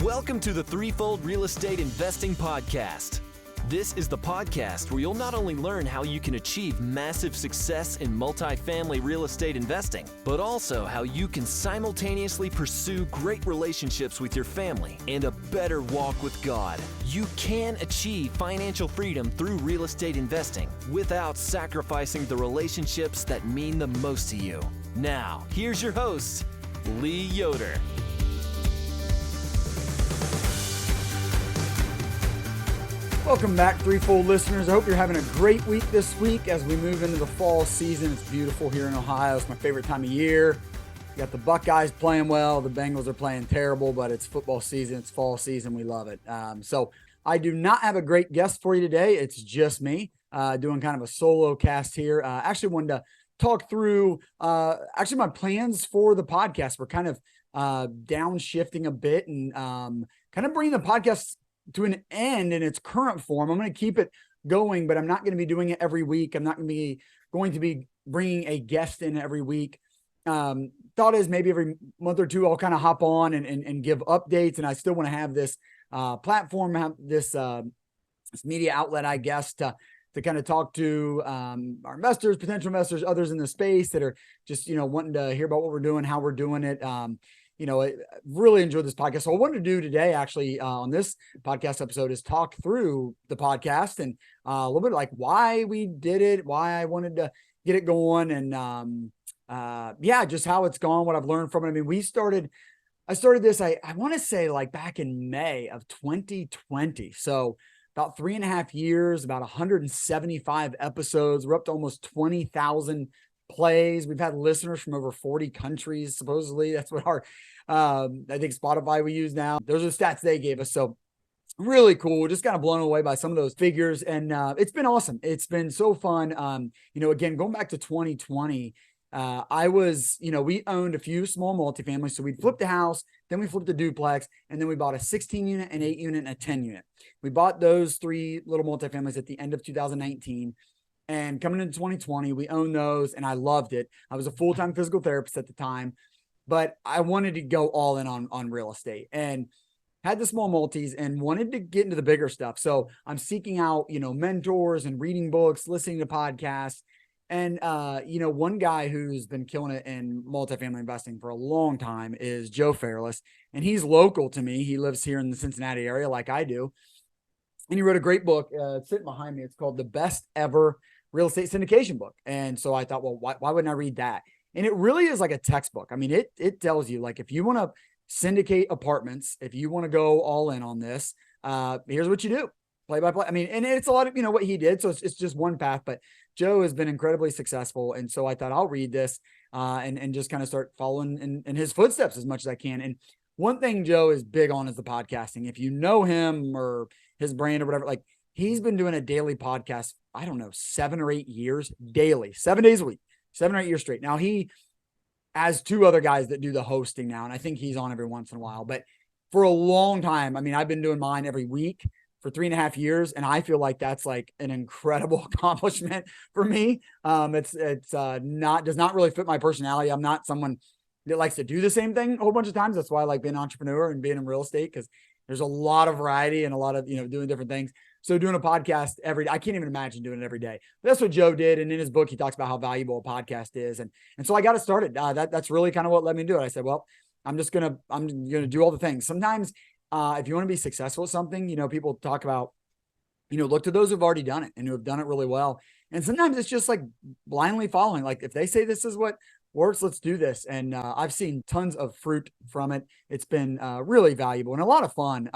Welcome to the Threefold Real Estate Investing Podcast. This is the podcast where you'll not only learn how you can achieve massive success in multifamily real estate investing, but also how you can simultaneously pursue great relationships with your family and a better walk with God. You can achieve financial freedom through real estate investing without sacrificing the relationships that mean the most to you. Now, here's your host, Lee Yoder. Welcome back, Threefold listeners. I hope you're having a great week this week as we move into the fall season. It's beautiful here in Ohio. It's my favorite time of year. You got the Buckeyes playing well. The Bengals are playing terrible, but it's football season. It's fall season. We love it. So I do not have a great guest for you today. It's just me doing kind of a solo cast here. Actually wanted to talk through my plans for the podcast. We're kind of downshifting a bit and kind of bringing the podcast to an end in its current form. I'm going to keep it going, but I'm not going to be doing it every week. I'm not going to be bringing a guest in every week. Thought is maybe every month or two, I'll kind of hop on and give updates. And I still want to have this platform, have this media outlet, I guess, to kind of talk to our investors, potential investors, others in the space that are just, wanting to hear about what we're doing, how we're doing it. I really enjoyed this podcast. So what I wanted to do today, actually, on this podcast episode is talk through the podcast and a little bit like why we did it, why I wanted to get it going, and just how it's gone, what I've learned from it. I mean, I started this, I want to say like back in May of 2020. So about 3.5 years, about 175 episodes. We're up to almost 20,000 plays. We've had listeners from over 40 countries. Supposedly that's what our, I think Spotify we use now. Those are the stats they gave us. So really cool. Just kind of blown away by some of those figures. And it's been awesome. It's been so fun. Again, going back to 2020, we owned a few small multifamilies. So we flipped a house, then we flipped a duplex, and then we bought a 16 unit, an 8 unit, and a 10 unit. We bought those 3 little multifamilies at the end of 2019. And coming into 2020, we owned those and I loved it. I was a full-time physical therapist at the time, but I wanted to go all in on real estate and had the small multis and wanted to get into the bigger stuff. So I'm seeking out, mentors and reading books, listening to podcasts. And, one guy who's been killing it in multifamily investing for a long time is Joe Fairless. And he's local to me. He lives here in the Cincinnati area like I do. And he wrote a great book. It's sitting behind me. It's called The Best Ever Real Estate Syndication Book. And so I thought, well, why wouldn't I read that? And it really is like a textbook. I mean, it tells you, like, if you want to syndicate apartments, if you want to go all in on this, here's what you do. Play by play. I mean, and it's a lot of, what he did. So it's just one path, but Joe has been incredibly successful. And so I thought I'll read this and just kind of start following in his footsteps as much as I can. And one thing Joe is big on is the podcasting. If you know him or his brand or whatever, like, he's been doing a daily podcast, I don't know, 7 or 8 years daily, 7 days a week, 7 or 8 years straight. Now he has 2 other guys that do the hosting now, and I think he's on every once in a while, but for a long time, I mean, I've been doing mine every week for 3.5 years. And I feel like that's like an incredible accomplishment for me. Does not really fit my personality. I'm not someone that likes to do the same thing a whole bunch of times. That's why I like being an entrepreneur and being in real estate, because there's a lot of variety and a lot of, doing different things. So doing a podcast every day, I can't even imagine doing it every day. But that's what Joe did. And in his book, he talks about how valuable a podcast is. And so I got it started. That's really kind of what led me to do it. I said, well, I'm going to do all the things. Sometimes if you want to be successful at something, people talk about, look to those who've already done it and who have done it really well. And sometimes it's just like blindly following. Like, if they say this is what works, let's do this. And I've seen tons of fruit from it. It's been really valuable and a lot of fun.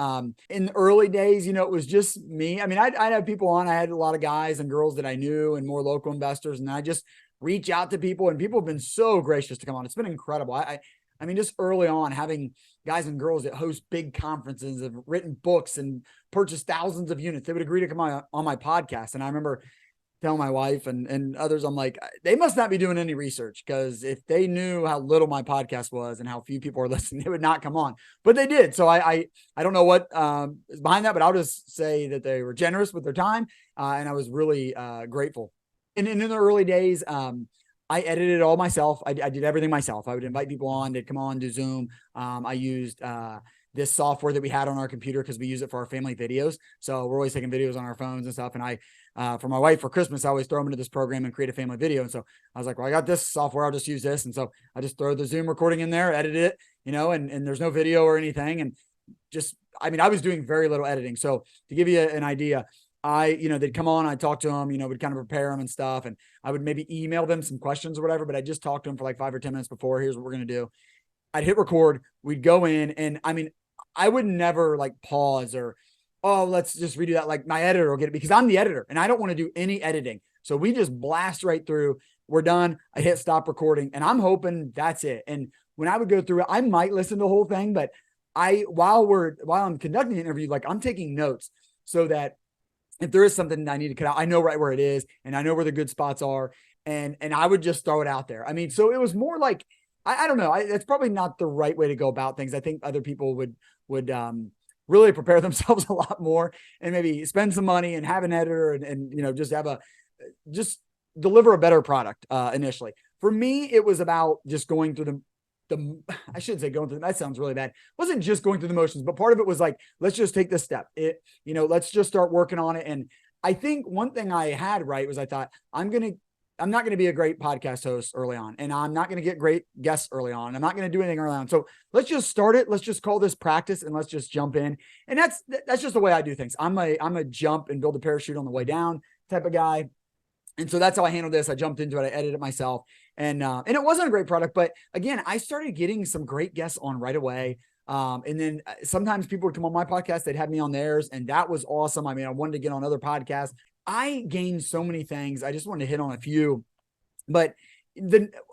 In the early days, it was just me. I mean, I'd have people on. I had a lot of guys and girls that I knew and more local investors. And I just reach out to people, and people have been so gracious to come on. It's been incredible. I mean, just early on, having guys and girls that host big conferences, have written books and purchased thousands of units, they would agree to come on my podcast. And I remember telling my wife and others, I'm like, they must not be doing any research, because if they knew how little my podcast was and how few people are listening, they would not come on. But they did. So I don't know what is behind that, but I'll just say that they were generous with their time. And I was really grateful. And in the early days, I edited it all myself. I did everything myself. I would invite people on. They'd come on, do Zoom. I used this software that we had on our computer because we use it for our family videos. So we're always taking videos on our phones and stuff. And for my wife for Christmas, I always throw them into this program and create a family video. And so I was like, well, I got this software. I'll just use this. And so I just throw the Zoom recording in there, edit it, and there's no video or anything. And I was doing very little editing. So to give you an idea, they'd come on, I'd talk to them, we'd kind of prepare them and stuff. And I would maybe email them some questions or whatever, but I just talked to them for like 5 or 10 minutes before. Here's what we're going to do. I'd hit record. We'd go in, and I would never like pause or, oh, let's just redo that. Like my editor will get it because I'm the editor and I don't want to do any editing. So we just blast right through. We're done. I hit stop recording and I'm hoping that's it. And when I would go through it, I might listen to the whole thing, but while I'm conducting the interview, like I'm taking notes so that if there is something that I need to cut out, I know right where it is and I know where the good spots are. And I would just throw it out there. So it was more like, I don't know. That's probably not the right way to go about things. I think other people would really prepare themselves a lot more and maybe spend some money and have an editor and just deliver a better product initially. For me, it was about just going through I shouldn't say going through that sounds really bad. It wasn't just going through the motions, but part of it was like, let's just take this step. Let's just start working on it. And I think one thing I had right was I thought I'm not going to be a great podcast host early on, and I'm not going to get great guests early on. I'm not going to do anything early on. So let's just start it. Let's just call this practice and let's just jump in. And that's just the way I do things. I'm a jump and build a parachute on the way down type of guy. And so that's how I handled this. I jumped into it. I edited it myself, and it wasn't a great product, but again, I started getting some great guests on right away. And then sometimes people would come on my podcast. They'd have me on theirs, and that was awesome. I wanted to get on other podcasts. I gained so many things. I just wanted to hit on a few, but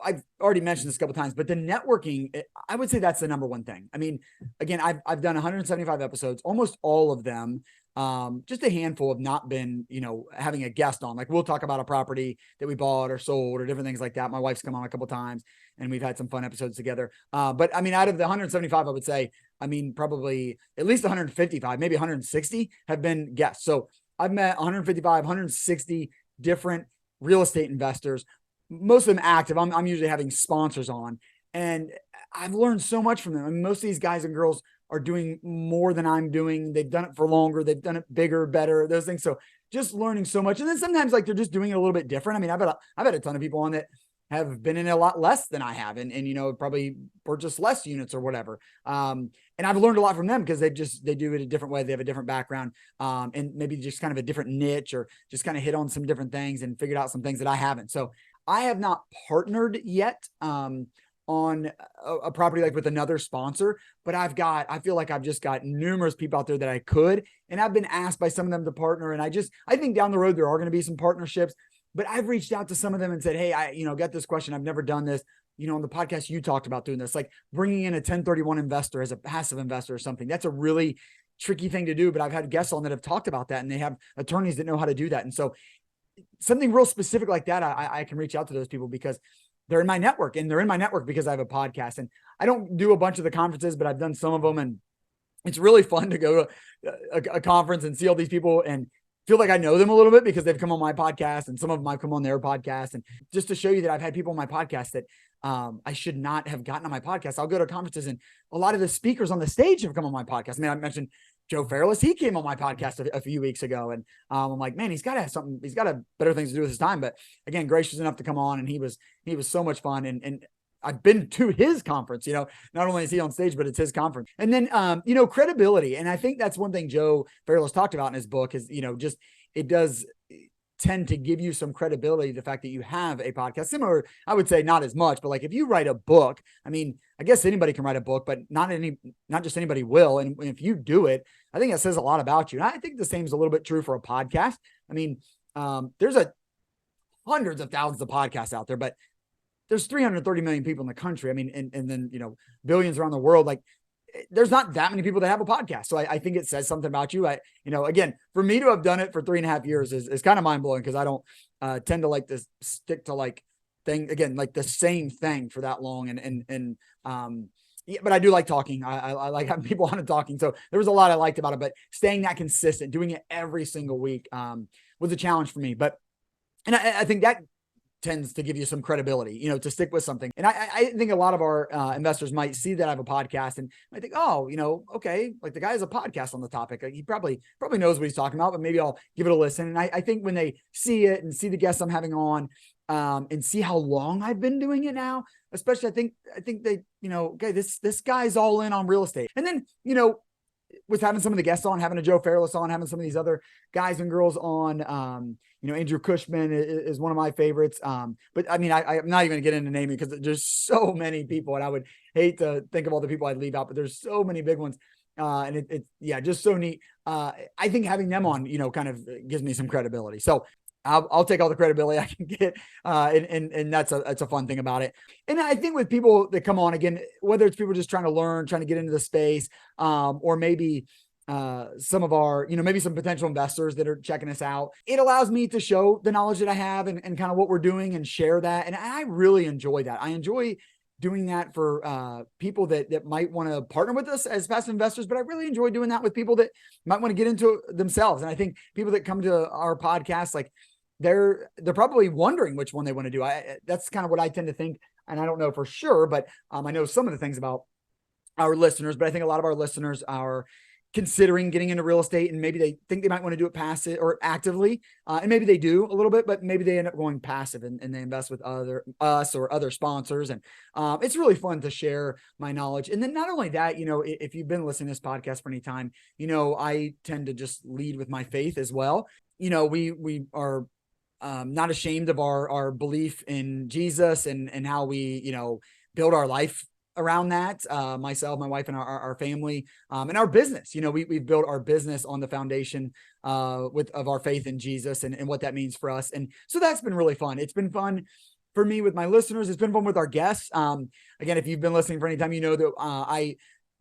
I've already mentioned this a couple of times, but the networking, I would say that's the number one thing. Again, I've done 175 episodes, almost all of them. Just a handful have not been, having a guest on. Like we'll talk about a property that we bought or sold or different things like that. My wife's come on a couple of times and we've had some fun episodes together. But out of the 175, I would say, probably at least 155, maybe 160 have been guests. So I've met 155, 160 different real estate investors, most of them active. I'm usually having sponsors on, and I've learned so much from them. Most of these guys and girls are doing more than I'm doing. They've done it for longer. They've done it bigger, better, those things. So just learning so much. And then sometimes like they're just doing it a little bit different. I've had a ton of people on that have been in a lot less than I have and probably purchased less units or whatever. And I've learned a lot from them because they do it a different way. They have a different background and maybe just kind of a different niche or just kind of hit on some different things and figured out some things that I haven't. So I have not partnered yet on a property like with another sponsor, but I feel like I've just got numerous people out there that I could, and I've been asked by some of them to partner. And I think down the road, there are going to be some partnerships, but I've reached out to some of them and said, hey, I got this question. I've never done this. On the podcast, you talked about doing this, like bringing in a 1031 investor as a passive investor or something. That's a really tricky thing to do, but I've had guests on that have talked about that, and they have attorneys that know how to do that. And so something real specific like that, I can reach out to those people because they're in my network, and they're in my network because I have a podcast. And I don't do a bunch of the conferences, but I've done some of them, and it's really fun to go to a conference and see all these people and feel like I know them a little bit because they've come on my podcast, and some of them I've come on their podcast. And just to show you that I've had people on my podcast that I should not have gotten on my podcast. I'll go to conferences, and a lot of the speakers on the stage have come on my podcast. I mentioned Joe Fairless. He came on my podcast a few weeks ago, and I'm like, man, he's got to have something. He's got better things to do with his time. But again, gracious enough to come on, and he was so much fun. And I've been to his conference, not only is he on stage, but it's his conference. And then, credibility. And I think that's one thing Joe Fairless talked about in his book is, just, it does tend to give you some credibility. The fact that you have a podcast, similar, I would say not as much, but like if you write a book, I guess anybody can write a book, but not just anybody will. And if you do it, I think that says a lot about you. And I think the same is a little bit true for a podcast. There's hundreds of thousands of podcasts out there, but there's 330 million people in the country. And then, billions around the world. Like there's not that many people that have a podcast. So I think it says something about you. Again, for me to have done it for 3.5 years is kind of mind blowing because I don't tend to like to stick to like the same thing for that long. But I do like talking. I like having people on and talking. So there was a lot I liked about it, but staying that consistent, doing it every single week was a challenge for me. And I think that tends to give you some credibility, to stick with something. And I think a lot of our investors might see that I have a podcast and might think, oh, okay, like the guy has a podcast on the topic. He probably knows what he's talking about, but maybe I'll give it a listen. And I think when they see it and see the guests I'm having on, and see how long I've been doing it now, especially I think they, okay, this guy's all in on real estate. And then, with having some of the guests on, having a Joe Fairless on, having some of these other guys and girls on, Andrew Cushman is one of my favorites. But I mean, I'm not even gonna get into naming because there's so many people, and I would hate to think of all the people I'd leave out, but there's so many big ones. And it's just so neat. I think having them on, kind of gives me some credibility. So I'll take all the credibility I can get. And that's a fun thing about it. And I think with people that come on, again, whether it's people just trying to learn, trying to get into the space, or maybe some of our, maybe some potential investors that are checking us out, it allows me to show the knowledge that I have and kind of what we're doing and share that. And I really enjoy that. I enjoy doing that for people that might want to partner with us as passive investors, but I really enjoy doing that with people that might want to get into it themselves. And I think people that come to our podcast, like, they're probably wondering which one they want to do. That's kind of what I tend to think. And I don't know for sure, but I know some of the things about our listeners, but I think a lot of our listeners are considering getting into real estate, and maybe they think they might want to do it passive or actively. And maybe they do a little bit, but maybe they end up going passive and they invest with us or other sponsors. And it's really fun to share my knowledge. And then not only that, if you've been listening to this podcast for any time, I tend to just lead with my faith as well. We are not ashamed of our belief in Jesus and how we, build our life around that. Myself, my wife, and our family, and our business. We've built our business on the foundation of our faith in Jesus and what that means for us. And so that's been really fun. It's been fun for me with my listeners. It's been fun with our guests. Again, if you've been listening for any time, that I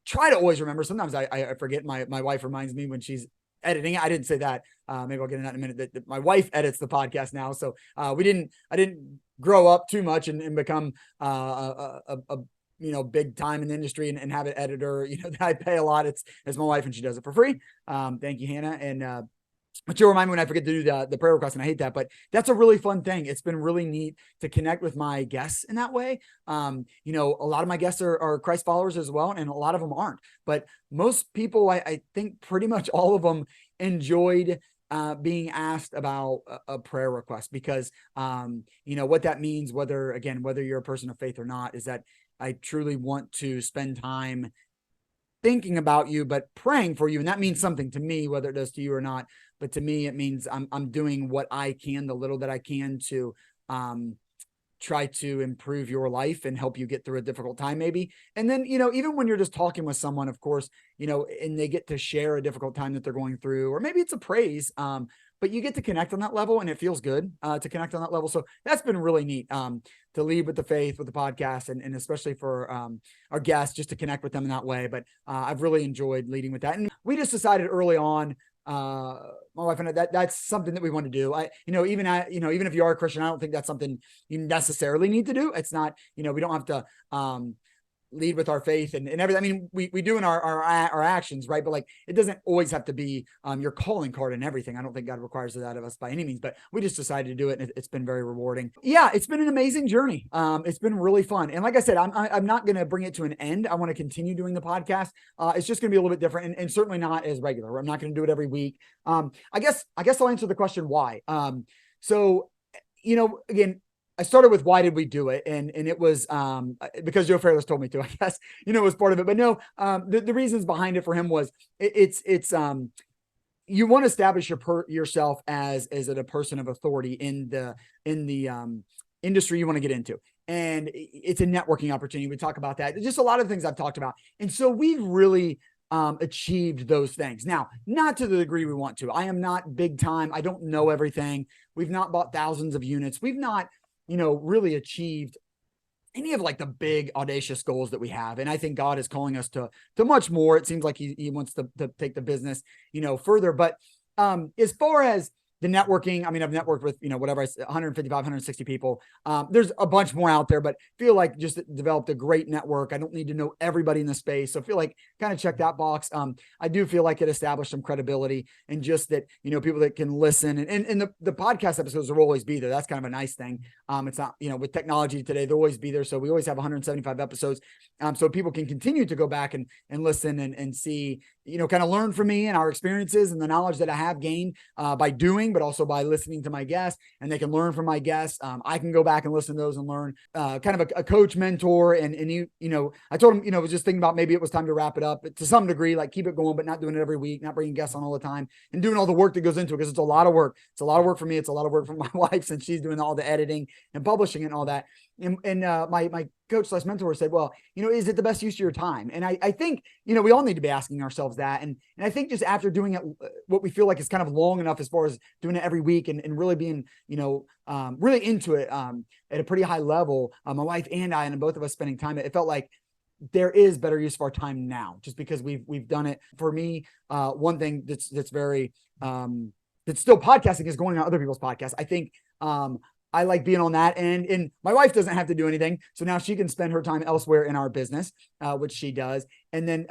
try to always remember. Sometimes I forget. My wife reminds me when she's editing it. I didn't say that. Maybe I'll get into that in a minute. That my wife edits the podcast now. So I didn't grow up too much and become a big time in the industry and have an editor, that I pay a lot. It's my wife, and she does it for free. Thank you, Hannah. And but you'll remind me when I forget to do the prayer request, and I hate that, but that's a really fun thing. It's been really neat to connect with my guests in that way. A lot of my guests are Christ followers as well, and a lot of them aren't. But most people, I think pretty much all of them enjoyed being asked about a prayer request, because what that means, whether you're a person of faith or not, is that I truly want to spend time thinking about you, but praying for you. And that means something to me, whether it does to you or not. But to me, it means I'm doing what I can, the little that I can, to try to improve your life and help you get through a difficult time, maybe. And then, even when you're just talking with someone, of course, and they get to share a difficult time that they're going through, or maybe it's a praise, but you get to connect on that level, and it feels good to connect on that level. So that's been really neat to lead with the faith, with the podcast, and especially for our guests, just to connect with them in that way. But I've really enjoyed leading with that. And we just decided early on, my wife and I, that's something that we want to do. Even if you are a Christian, I don't think that's something you necessarily need to do. It's not, we don't have to lead with our faith and everything. I mean, we do in our actions, right? But like, it doesn't always have to be your calling card and everything. I don't think God requires that of us by any means, but we just decided to do it, and it's been very rewarding. Yeah, it's been an amazing journey. It's been really fun. And like I said, I'm not going to bring it to an end. I want to continue doing the podcast. It's just going to be a little bit different, and certainly not as regular. I'm not going to do it every week. I guess I'll answer the question why. So, again, I started with why did we do it? And it was because Joe Fairless told me to, I guess, it was part of it. But no, the reasons behind it for him was it's you want to establish yourself as a person of authority in the industry you want to get into. And it's a networking opportunity. We talk about that. Just a lot of things I've talked about. And so we've really achieved those things. Now, not to the degree we want to. I am not big time. I don't know everything. We've not bought thousands of units. We've not really achieved any of like the big audacious goals that we have. And I think God is calling us to much more. It seems like he wants to take the business, further. But as far as, the networking, I mean, I've networked with, 155, 160 people. There's a bunch more out there, but feel like just developed a great network. I don't need to know everybody in the space. So I feel like kind of check that box. I do feel like it established some credibility and just that, people that can listen and the podcast episodes will always be there. That's kind of a nice thing. It's not, with technology today, they'll always be there. So we always have 175 episodes. So people can continue to go back and listen and see, kind of learn from me and our experiences and the knowledge that I have gained by doing, but also by listening to my guests, and they can learn from my guests. I can go back and listen to those and learn kind of a coach mentor. And I told him, was just thinking about maybe it was time to wrap it up to some degree, like keep it going, but not doing it every week, not bringing guests on all the time and doing all the work that goes into it. Cause it's a lot of work. It's a lot of work for me. It's a lot of work for my wife since she's doing all the editing and publishing and all that. And my coach / mentor said, well, is it the best use of your time? And I think, we all need to be asking ourselves that. And I think just after doing it, what we feel like is kind of long enough as far as doing it every week and really being, really into it at a pretty high level, my wife and I, and both of us spending time, it felt like there is better use of our time now, just because we've done it. For me, one thing that's very, that's still podcasting is going on other people's podcasts. I think, I like being on that end, and my wife doesn't have to do anything. So now she can spend her time elsewhere in our business, which she does. And then,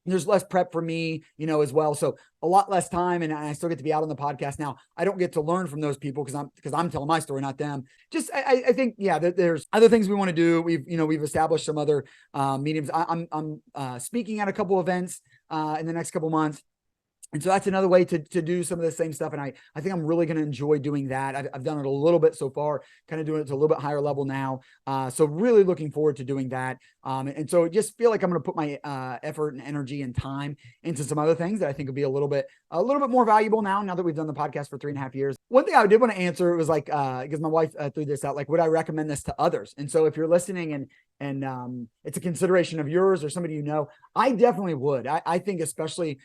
there's less prep for me, as well. So a lot less time, and I still get to be out on the podcast now. I don't get to learn from those people because I'm telling my story, not them. Just, I think, yeah, there's other things we want to do. We've established some other, mediums. I'm speaking at a couple events, in the next couple months. And so that's another way to do some of the same stuff. And I think I'm really going to enjoy doing that. I've done it a little bit so far, kind of doing it to a little bit higher level now. So really looking forward to doing that. And so just feel like I'm going to put my effort and energy and time into some other things that I think will be a little bit more valuable now that we've done the podcast for 3.5 years. One thing I did want to answer was like, because my wife threw this out, like, would I recommend this to others? And so if you're listening and it's a consideration of yours or somebody, I definitely would. I think especially,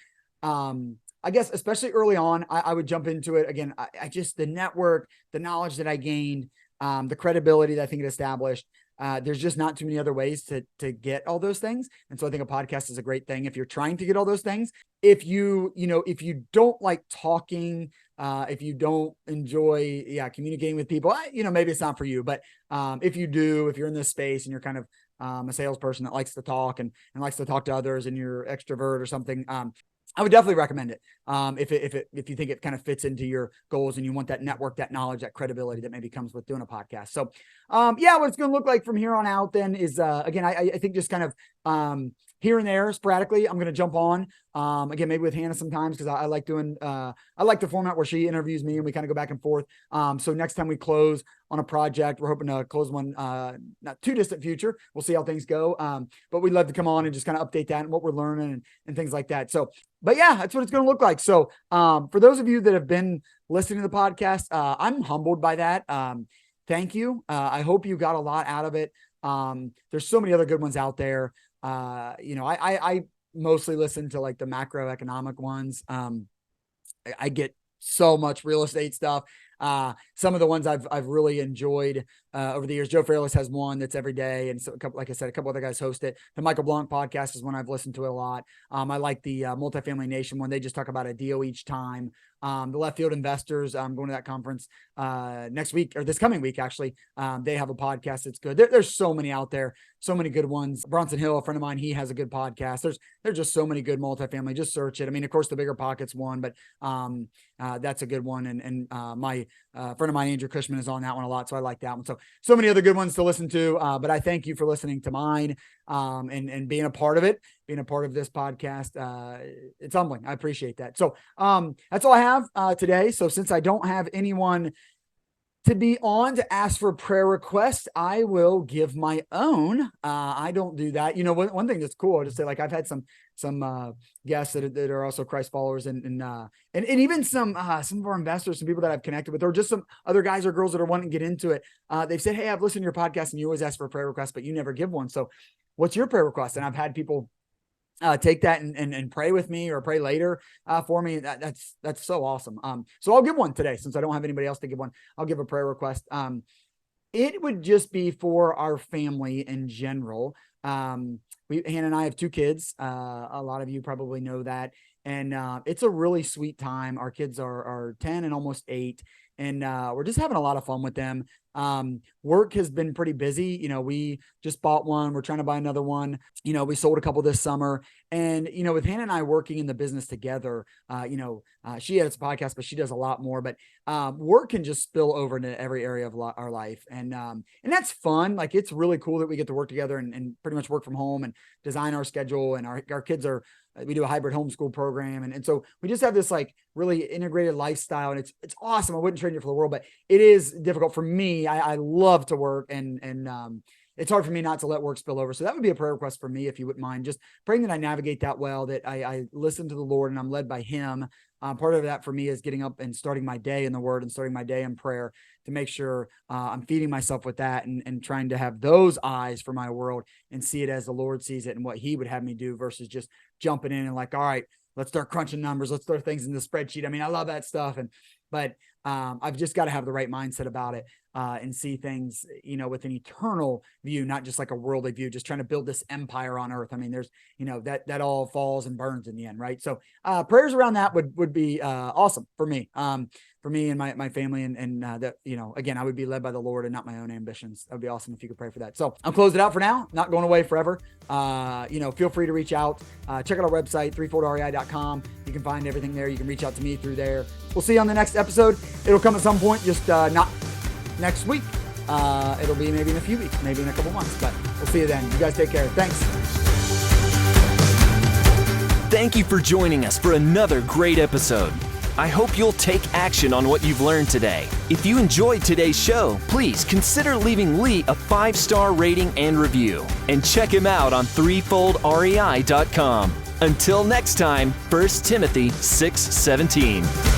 I guess, especially early on, I would jump into it again. I just, the network, the knowledge that I gained, the credibility that I think it established. There's just not too many other ways to get all those things. And so I think a podcast is a great thing if you're trying to get all those things. If you don't like talking, if you don't enjoy, communicating with people, maybe it's not for you, but, if you do, if you're in this space and you're kind of, a salesperson that likes to talk and likes to talk to others and you're extrovert or something, I would definitely recommend it. If you think it kind of fits into your goals and you want that network, that knowledge, that credibility that maybe comes with doing a podcast. So, what it's going to look like from here on out then is, again, I think just kind of, here and there sporadically, I'm going to jump on, again, maybe with Hannah sometimes, because I like doing, I like the format where she interviews me and we kind of go back and forth. So next time we close on a project, we're hoping to close one, not too distant future. We'll see how things go. But we'd love to come on and just kind of update that and what we're learning and things like that. So, but yeah, that's what it's going to look like. So, for those of you that have been listening to the podcast, I'm humbled by that. Thank you. I hope you got a lot out of it. There's so many other good ones out there. I mostly listen to like the macroeconomic ones. I get so much real estate stuff. Some of the ones I've really enjoyed over the years. Joe Fairless has one that's every day, and so like I said, a couple other guys host it. The Michael Blanc podcast is one I've listened to a lot. I like the Multifamily Nation one. They just talk about a deal each time. The Left Field Investors, I'm going to that conference next week, or this coming week, actually. They have a podcast that's good. There's so many out there, so many good ones. Bronson Hill, a friend of mine, he has a good podcast. There's just so many good multifamily. Just search it. I mean, of course, the Bigger Pockets one, but that's a good one. And my friend of mine, Andrew Cushman, is on that one a lot, so I like that one. So many other good ones to listen to. But I thank you for listening to mine and being a part of it, being a part of this podcast. It's humbling. I appreciate that. So that's all I have today. So since I don't have anyone to be on to ask for prayer requests, I will give my own. I don't do that. One thing that's cool to say, like, I've had some guests that are also Christ followers and even some of our investors, some people that I've connected with, or just some other guys or girls that are wanting to get into it. They've said, hey, I've listened to your podcast and you always ask for a prayer request, but you never give one. So what's your prayer request? And I've had people take that and pray with me or pray later for me. That's so awesome. So I'll give one today, since I don't have anybody else to give one. I'll give a prayer request. It would just be for our family in general. Hannah and I have 2 kids. A lot of you probably know that. And it's a really sweet time. Our kids are 10 and almost 8. And we're just having a lot of fun with them. Work has been pretty busy. We just bought one. We're trying to buy another one. We sold a couple this summer. And, with Hannah and I working in the business together, she has a podcast, but she does a lot more. But work can just spill over into every area of our life. And that's fun. Like, it's really cool that we get to work together and pretty much work from home and design our schedule. And our kids we do a hybrid homeschool program. And so we just have this like really integrated lifestyle, and it's awesome. I wouldn't trade it for the world, but it is difficult for me. I love to work, and it's hard for me not to let work spill over. So that would be a prayer request for me, if you wouldn't mind, just praying that I navigate that well, that I listen to the Lord and I'm led by him. Part of that for me is getting up and starting my day in the word and starting my day in prayer to make sure I'm feeding myself with that and trying to have those eyes for my world and see it as the Lord sees it and what he would have me do, versus just jumping in and like, all right, let's start crunching numbers. Let's throw things in the spreadsheet. I mean, I love that stuff. But I've just got to have the right mindset about it and see things, with an eternal view, not just like a worldly view, just trying to build this empire on earth. I mean, there's, that all falls and burns in the end. Right. So prayers around that would be awesome for me and my family. And that, again, I would be led by the Lord and not my own ambitions. That would be awesome if you could pray for that. So I'll close it out for now, not going away forever. Feel free to reach out, check out our website, threefoldrei.com. You can find everything there. You can reach out to me through there. We'll see you on the next episode. It'll come at some point, just not next week. It'll be maybe in a few weeks, maybe in a couple months, but we'll see you then. You guys take care. Thanks. Thank you for joining us for another great episode. I hope you'll take action on what you've learned today. If you enjoyed today's show, please consider leaving Lee a 5-star rating and review. And check him out on threefoldrei.com. Until next time, 1 Timothy 6:17.